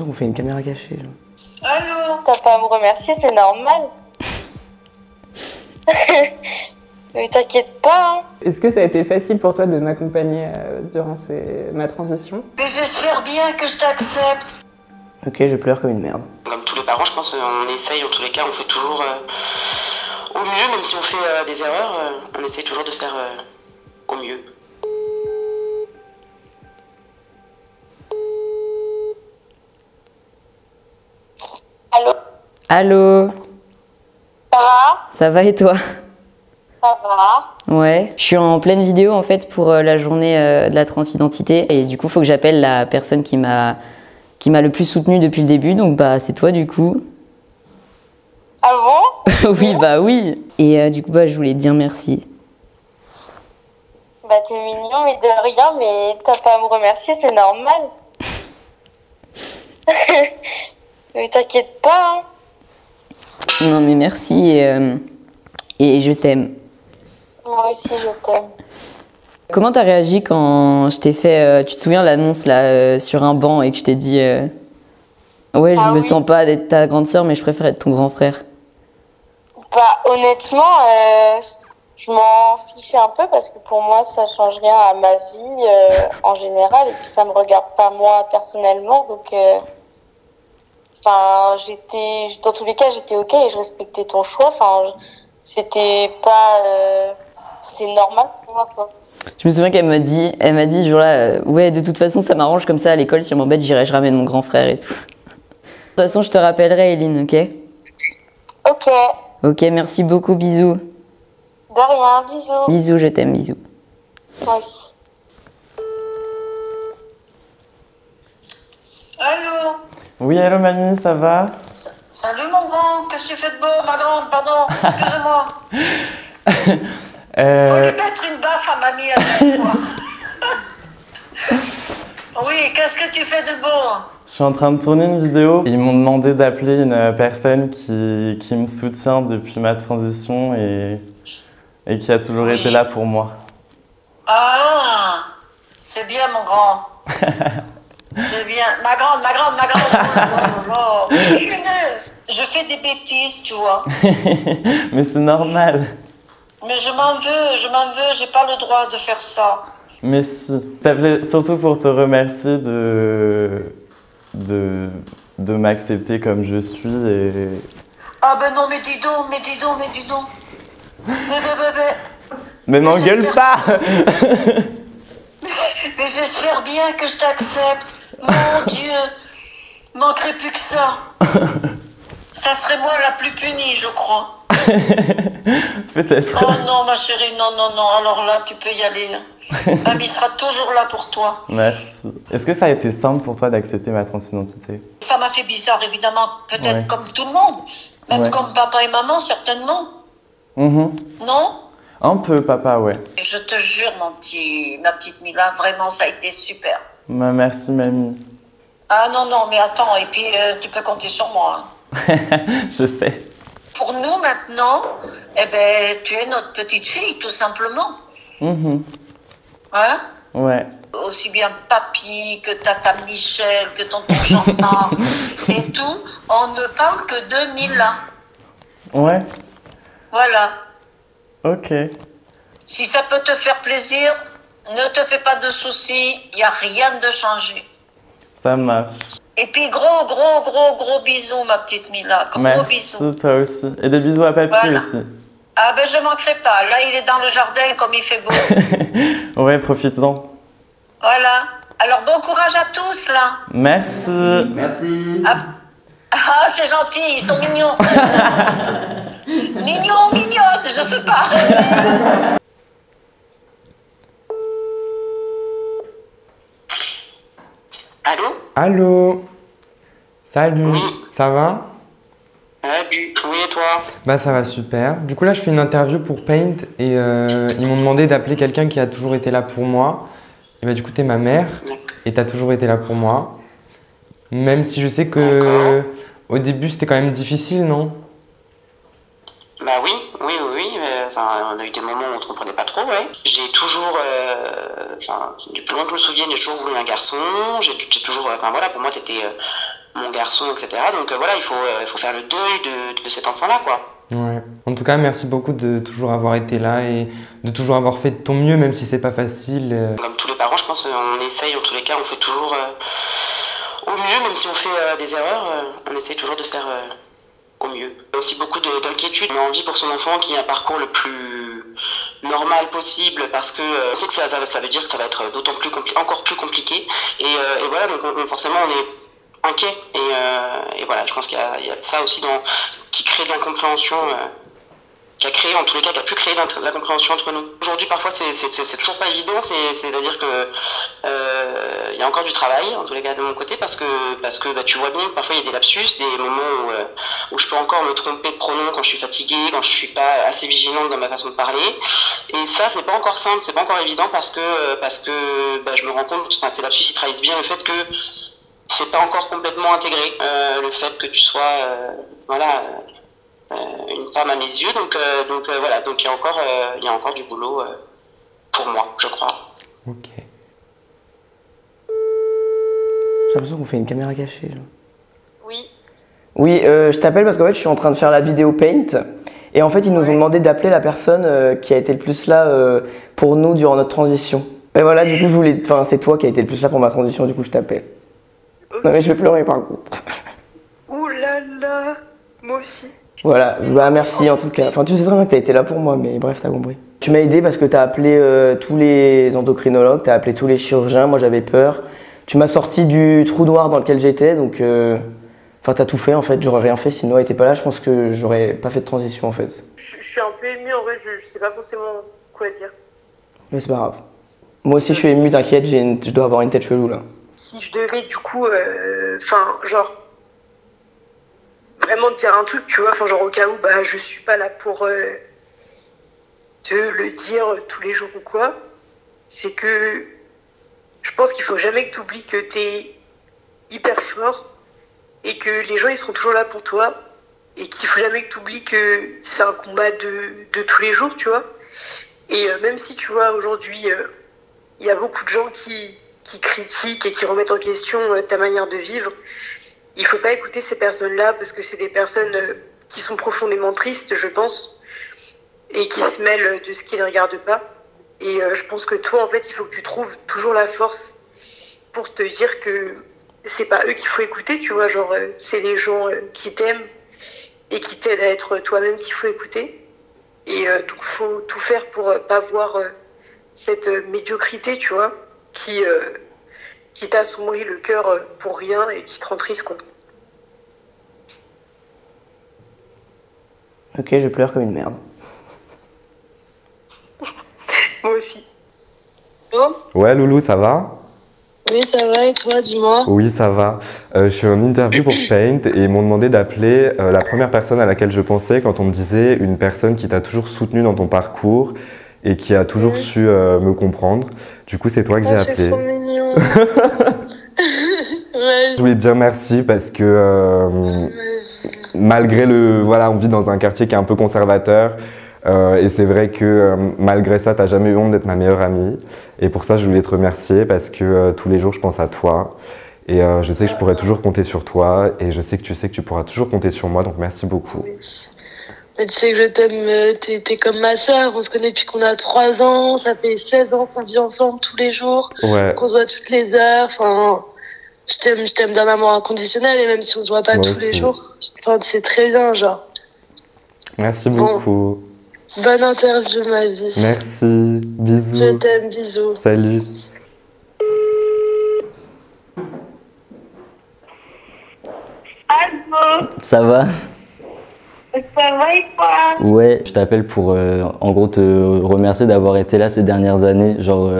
l'impression qu'on fait une caméra cachée. Là. Allô? T'as pas à me remercier, c'est normal. Mais t'inquiète pas, hein. Est-ce que ça a été facile pour toi de m'accompagner durant ma transition? Mais j'espère bien que je t'accepte. Ok, je pleure comme une merde. Comme tous les parents, je pense on essaye, en tous les cas, on fait toujours au mieux, même si on fait des erreurs, on essaye toujours de faire au mieux. Allô? Allô? Ça va? Ça va et toi? Ça va. Ouais. Je suis en pleine vidéo en fait pour la journée de la transidentité et du coup faut que j'appelle la personne qui m'a le plus soutenue depuis le début, donc bah c'est toi du coup. Ah bon? Oui bah oui. Et du coup bah je voulais te dire merci. Bah t'es mignon mais de rien, mais t'as pas à me remercier, c'est normal. Mais t'inquiète pas, hein. Non mais merci et je t'aime. Moi aussi je t'aime. Comment t'as réagi quand je t'ai fait, tu te souviens l'annonce là sur un banc et que je t'ai dit ouais je me sens pas d'être ta grande sœur mais je préfère être ton grand frère. Bah honnêtement, je m'en fichais un peu parce que pour moi ça change rien à ma vie en général et puis ça me regarde pas moi personnellement donc enfin dans tous les cas j'étais ok et je respectais ton choix, enfin c'était pas c'était normal pour moi quoi. Je me souviens qu'elle m'a dit ce jour-là ouais de toute façon ça m'arrange comme ça à l'école si on m'embête je ramène mon grand frère et tout. De toute façon je te rappellerai Eline, ok? Ok. Ok, merci beaucoup, bisous. De rien, bisous. Bisous, je t'aime, bisous. Moi aussi. Allô? Oui, allô mamie, ça va? Salut mon grand, qu'est-ce que tu fais de beau? Ma grande, pardon, excusez-moi. Faut lui mettre une baffe à mamie à chaque fois. Oui, qu'est-ce que tu fais de beau? Je suis en train de tourner une vidéo. Ils m'ont demandé d'appeler une personne qui me soutient depuis ma transition et qui a toujours été là pour moi. Ah, c'est bien mon grand. C'est bien. Ma grande. Oh, punaise. Je fais des bêtises, tu vois. Mais c'est normal. Mais je m'en veux, j'ai pas le droit de faire ça. Mais si. Je t'appelais surtout pour te remercier de m'accepter comme je suis et... Ah ben non, mais dis donc. Mais m'engueule pas. Mais j'espère bien que je t'accepte. Mon Dieu, manquerait plus que ça. Ça serait moi la plus punie, je crois. Peut-être. Oh non, ma chérie, non. Alors là, tu peux y aller. Mamie sera toujours là pour toi. Merci. Est-ce que ça a été simple pour toi d'accepter ma transidentité? Ça m'a fait bizarre, évidemment. Peut-être comme tout le monde. Même comme papa et maman, certainement. Non? Un peu, papa, ouais. Et je te jure, ma petite Mila, vraiment, ça a été super. Merci, mamie. Ah non, mais attends, et puis tu peux compter sur moi. Hein. Je sais. Pour nous, maintenant, eh ben, tu es notre petite fille, tout simplement. Hein? Ouais. Aussi bien papy que tata Michel, que tonton Jean-Marc et tout, on ne parle que de Mila. Ouais. Voilà. Ok. Si ça peut te faire plaisir, ne te fais pas de soucis, il n'y a rien de changé. Ça marche. Et puis gros bisous, ma petite Mila. Gros bisous. Merci, toi aussi. Et des bisous à papy aussi. Ah ben je manquerai pas. Là, il est dans le jardin comme il fait beau. Ouais, profite-en. Voilà. Alors bon courage à tous, là. Merci. Merci. Ah, c'est gentil, ils sont mignons. Mignonnes, je sais pas. Allô? Allô? Salut, Oui. ça va? Oui, et toi? Bah ça va super. Du coup là je fais une interview pour Paint et ils m'ont demandé d'appeler quelqu'un qui a toujours été là pour moi. Et bah du coup t'es ma mère et t'as toujours été là pour moi. Même si je sais que au début c'était quand même difficile, non? Bah oui. On a eu des moments où on ne comprenait pas trop, ouais. J'ai toujours, du plus loin que je me souvienne, j'ai toujours voulu un garçon. J'ai toujours, voilà, pour moi, t'étais mon garçon, etc. Donc voilà, il faut faire le deuil de cet enfant-là, quoi. Ouais. En tout cas, merci beaucoup de toujours avoir été là et de toujours avoir fait de ton mieux, même si c'est pas facile. Comme tous les parents, je pense, on essaye, en tous les cas, on fait toujours au mieux, même si on fait des erreurs, on essaye toujours de faire au mieux. Il y a aussi beaucoup d'inquiétude. On a envie pour son enfant qu'il y ait un parcours le plus normal possible, parce que on sait que ça veut dire que ça va être d'autant plus encore plus compliqué. Et voilà, donc forcément on est inquiet. Et voilà, je pense qu'il y a de ça aussi qui crée de l'incompréhension. Qui a créé, en tous les cas, qui a pu créer la compréhension entre nous. Aujourd'hui, parfois, c'est toujours pas évident, c'est-à-dire que il y a encore du travail, en tous les cas de mon côté, parce que bah, tu vois bien que parfois il y a des lapsus, des moments où je peux encore me tromper de pronom quand je suis fatiguée, quand je suis pas assez vigilante dans ma façon de parler. Et ça, c'est pas encore simple, c'est pas encore évident, parce que bah, je me rends compte, ces lapsus, ils trahissent bien le fait que c'est pas encore complètement intégré, le fait que tu sois, voilà, une femme à mes yeux, donc voilà, donc il y a encore du boulot pour moi, je crois. Ok. J'ai l'impression qu'on fait une caméra cachée. Là. Oui. Oui, je t'appelle parce qu'en fait, je suis en train de faire la vidéo Paint. Et en fait, ils nous ont demandé d'appeler la personne qui a été le plus là pour nous durant notre transition. Et voilà, du coup, c'est toi qui a été le plus là pour ma transition, du coup, je t'appelle. Okay. Non, mais je vais pleurer par contre. Ouh là là, moi aussi. Voilà, bah merci en tout cas. Enfin, tu sais très bien que t'as été là pour moi, mais bref, t'as compris. Tu m'as aidé parce que t'as appelé tous les endocrinologues, t'as appelé tous les chirurgiens, moi j'avais peur. Tu m'as sorti du trou noir dans lequel j'étais, donc... Enfin, t'as tout fait en fait, j'aurais rien fait si Noah était pas là, je pense que j'aurais pas fait de transition en fait. Je suis un peu émue en vrai, je sais pas forcément quoi dire. Mais c'est pas grave. Moi aussi je suis émue, t'inquiète, je dois avoir une tête chelou là. Si je devais du coup, genre, vraiment te dire un truc, tu vois, genre au cas où bah, je suis pas là pour te le dire tous les jours ou quoi, c'est que je pense qu'il faut jamais que tu oublies que t'es hyper fort et que les gens ils seront toujours là pour toi et qu'il faut jamais que tu oublies que c'est un combat de tous les jours, tu vois. Et même si tu vois aujourd'hui il y a beaucoup de gens qui critiquent et qui remettent en question ta manière de vivre, il faut pas écouter ces personnes-là parce que c'est des personnes qui sont profondément tristes, je pense, et qui se mêlent de ce qu'ils ne regardent pas. Et je pense que toi, en fait, il faut que tu trouves toujours la force pour te dire que c'est pas eux qu'il faut écouter, tu vois, genre c'est les gens qui t'aiment et qui t'aident à être toi-même qu'il faut écouter. Et donc faut tout faire pour pas voir cette médiocrité, tu vois, qui t'assombrit le cœur pour rien et qui te rend triste, quoi. Ok, je pleure comme une merde. Moi aussi. Oh, Ouais, Loulou, ça va? oui, ça va, et toi, dis-moi? Oui, ça va. Je suis en interview pour Paint et ils m'ont demandé d'appeler la première personne à laquelle je pensais quand on me disait une personne qui t'a toujours soutenu dans ton parcours et qui a toujours su me comprendre. Du coup, c'est toi que j'ai appelé. C'est trop mignon. Ouais, Je voulais te dire merci parce que malgré voilà, on vit dans un quartier qui est un peu conservateur et c'est vrai que malgré ça, t'as jamais eu honte d'être ma meilleure amie. Et pour ça, je voulais te remercier parce que tous les jours, je pense à toi. Et je sais que je pourrais toujours compter sur toi et je sais que tu pourras toujours compter sur moi. Donc merci beaucoup. oui. Mais tu sais que je t'aime, t'es comme ma sœur, on se connaît depuis qu'on a 3 ans, ça fait 16 ans qu'on vit ensemble tous les jours, Ouais. qu'on se voit toutes les heures, enfin, je t'aime d'un amour inconditionnel et même si on se voit pas Moi tous les aussi. jours, enfin, tu sais très bien, genre. Merci Bon. beaucoup. Bonne interview, ma vie. Merci. Bisous. Je t'aime, bisous. Salut. Allô, Ça va? ça va et quoi? Ouais, je t'appelle pour en gros te remercier d'avoir été là ces dernières années, genre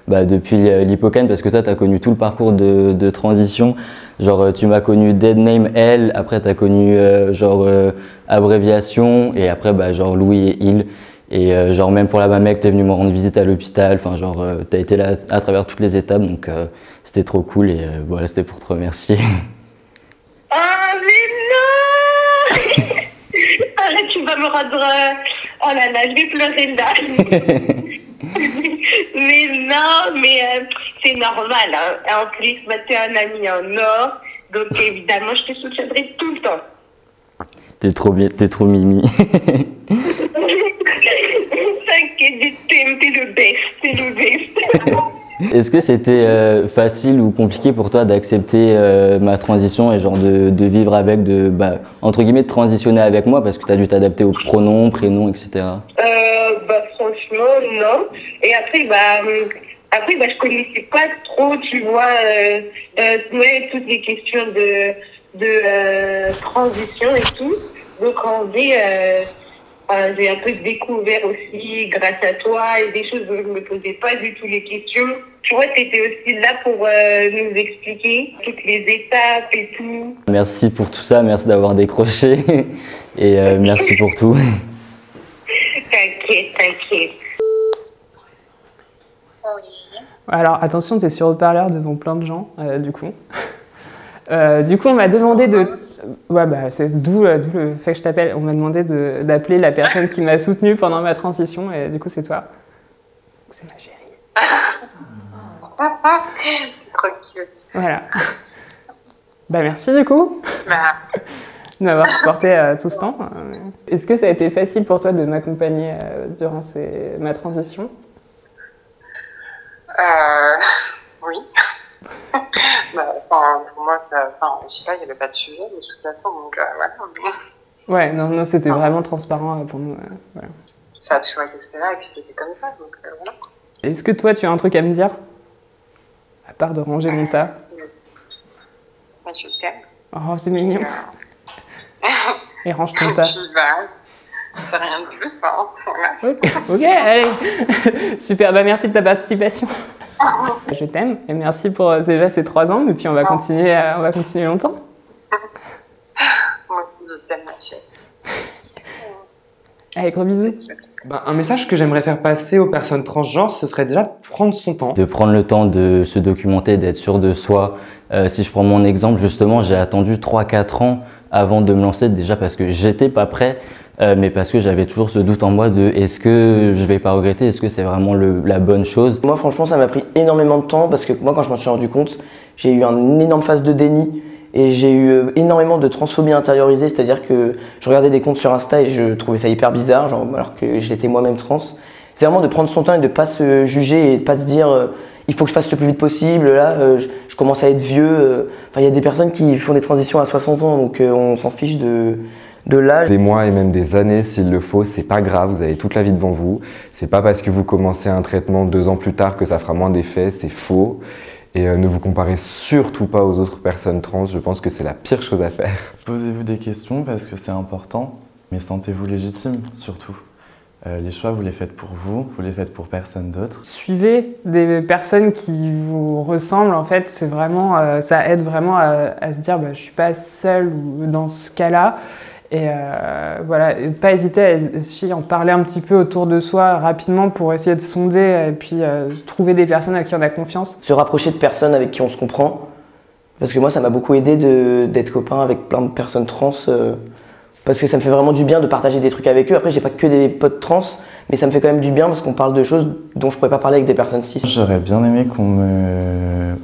depuis l'Hippocane, parce que toi t'as connu tout le parcours de transition. Genre tu m'as connu Dead Name L, après t'as connu abréviation et après genre Louis et Il. Et genre même pour la Mamec, t'es venu me rendre visite à l'hôpital, enfin genre t'as été là à travers toutes les étapes, donc c'était trop cool et voilà, c'était pour te remercier. Ah mais non. Arrête, tu vas me rendre... Oh là là, je vais pleurer là. Mais non, mais c'est normal. Hein. En plus, bah, t'es un ami en or. Donc évidemment, je te soutiendrai tout le temps. T'es trop mimi. T'inquiète, t'es le best. Est-ce que c'était facile ou compliqué pour toi d'accepter ma transition et genre de vivre avec, entre guillemets, de transitionner avec moi parce que tu as dû t'adapter aux pronoms, prénoms, etc. Franchement, non. Et après, je connaissais pas trop, tu vois, toutes les questions de transition et tout. Donc en vrai, j'ai un peu découvert aussi grâce à toi et des choses dont je me posais pas du tout les questions. Tu vois, tu étais aussi là pour nous expliquer toutes les étapes et tout. Merci pour tout ça, merci d'avoir décroché et merci pour tout. T'inquiète. Alors attention, tu es sur haut-parleur devant plein de gens, du coup. On m'a demandé de... Ouais, c'est d'où le fait que je t'appelle. On m'a demandé d'appeler la personne qui m'a soutenue pendant ma transition, et du coup, c'est toi. C'est ma chérie. T'es trop cute. Voilà. Merci, du coup, de m'avoir supporté tout ce temps. Est-ce que ça a été facile pour toi de m'accompagner durant ma transition? Oui. Pour moi, je sais pas, il n'y avait pas de sujet de toute façon, donc voilà. Ouais, non, c'était vraiment transparent pour nous. Voilà. Ça a toujours été là et puis c'était comme ça, donc voilà. Est-ce que toi, tu as un truc à me dire? À part de ranger mon tas. Je t'aime. Oh, c'est mignon. Et range ton tas. C'est rien de plus, voilà. Ok, allez. Super, merci de ta participation. Je t'aime et merci pour déjà ces 3 ans, et puis on va continuer longtemps. Moi aussi, je t'aime, ma chérie. Allez, gros bisous. Un message que j'aimerais faire passer aux personnes transgenres, ce serait déjà de prendre son temps. De prendre le temps de se documenter, d'être sûr de soi. Si je prends mon exemple, justement, j'ai attendu 3-4 ans avant de me lancer, déjà parce que j'étais pas prêt, mais parce que j'avais toujours ce doute en moi de est-ce que je vais pas regretter, est-ce que c'est vraiment la bonne chose. Moi franchement ça m'a pris énormément de temps parce que moi quand je m'en suis rendu compte, j'ai eu une énorme phase de déni et j'ai eu énormément de transphobie intériorisée, c'est-à-dire que je regardais des comptes sur Insta et je trouvais ça hyper bizarre, alors que j'étais moi-même trans. C'est vraiment de prendre son temps et de pas se juger et de pas se dire il faut que je fasse le plus vite possible, là je commence à être vieux. Il y a des personnes qui font des transitions à 60 ans donc on s'en fiche de l'âge. Des mois et même des années s'il le faut, c'est pas grave, vous avez toute la vie devant vous. C'est pas parce que vous commencez un traitement 2 ans plus tard que ça fera moins d'effet, c'est faux. Et ne vous comparez surtout pas aux autres personnes trans, je pense que c'est la pire chose à faire. Posez-vous des questions parce que c'est important, mais sentez-vous légitime surtout. Les choix, vous les faites pour vous les faites pour personne d'autre. Suivez des personnes qui vous ressemblent, en fait, c'est vraiment, ça aide vraiment à se dire je suis pas seule dans ce cas-là. Et voilà, pas hésiter à en parler un petit peu autour de soi rapidement pour essayer de sonder et puis trouver des personnes à qui on a confiance. Se rapprocher de personnes avec qui on se comprend. Parce que moi, ça m'a beaucoup aidé d'être copain avec plein de personnes trans. Parce que ça me fait vraiment du bien de partager des trucs avec eux. Après, j'ai pas que des potes trans, mais ça me fait quand même du bien parce qu'on parle de choses dont je pourrais pas parler avec des personnes cis. J'aurais bien aimé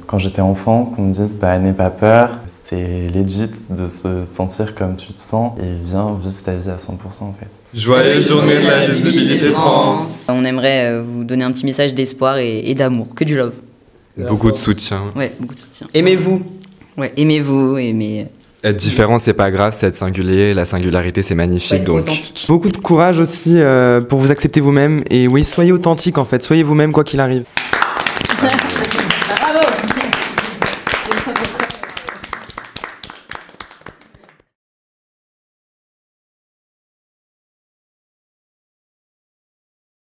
quand j'étais enfant, qu'on me dise n'aie pas peur, c'est legit de se sentir comme tu te sens et viens vivre ta vie à 100% en fait. Joyeuse journée de la visibilité trans. On aimerait vous donner un petit message d'espoir et d'amour, que du love. Beaucoup de soutien. Ouais, beaucoup de soutien. Aimez-vous. Ouais, aimez-vous, aimez... Être différent, c'est pas grave, c'est être singulier. La singularité, c'est magnifique. Donc, authentique. Beaucoup de courage aussi pour vous accepter vous-même. Et oui, soyez authentique en fait. Soyez vous-même quoi qu'il arrive.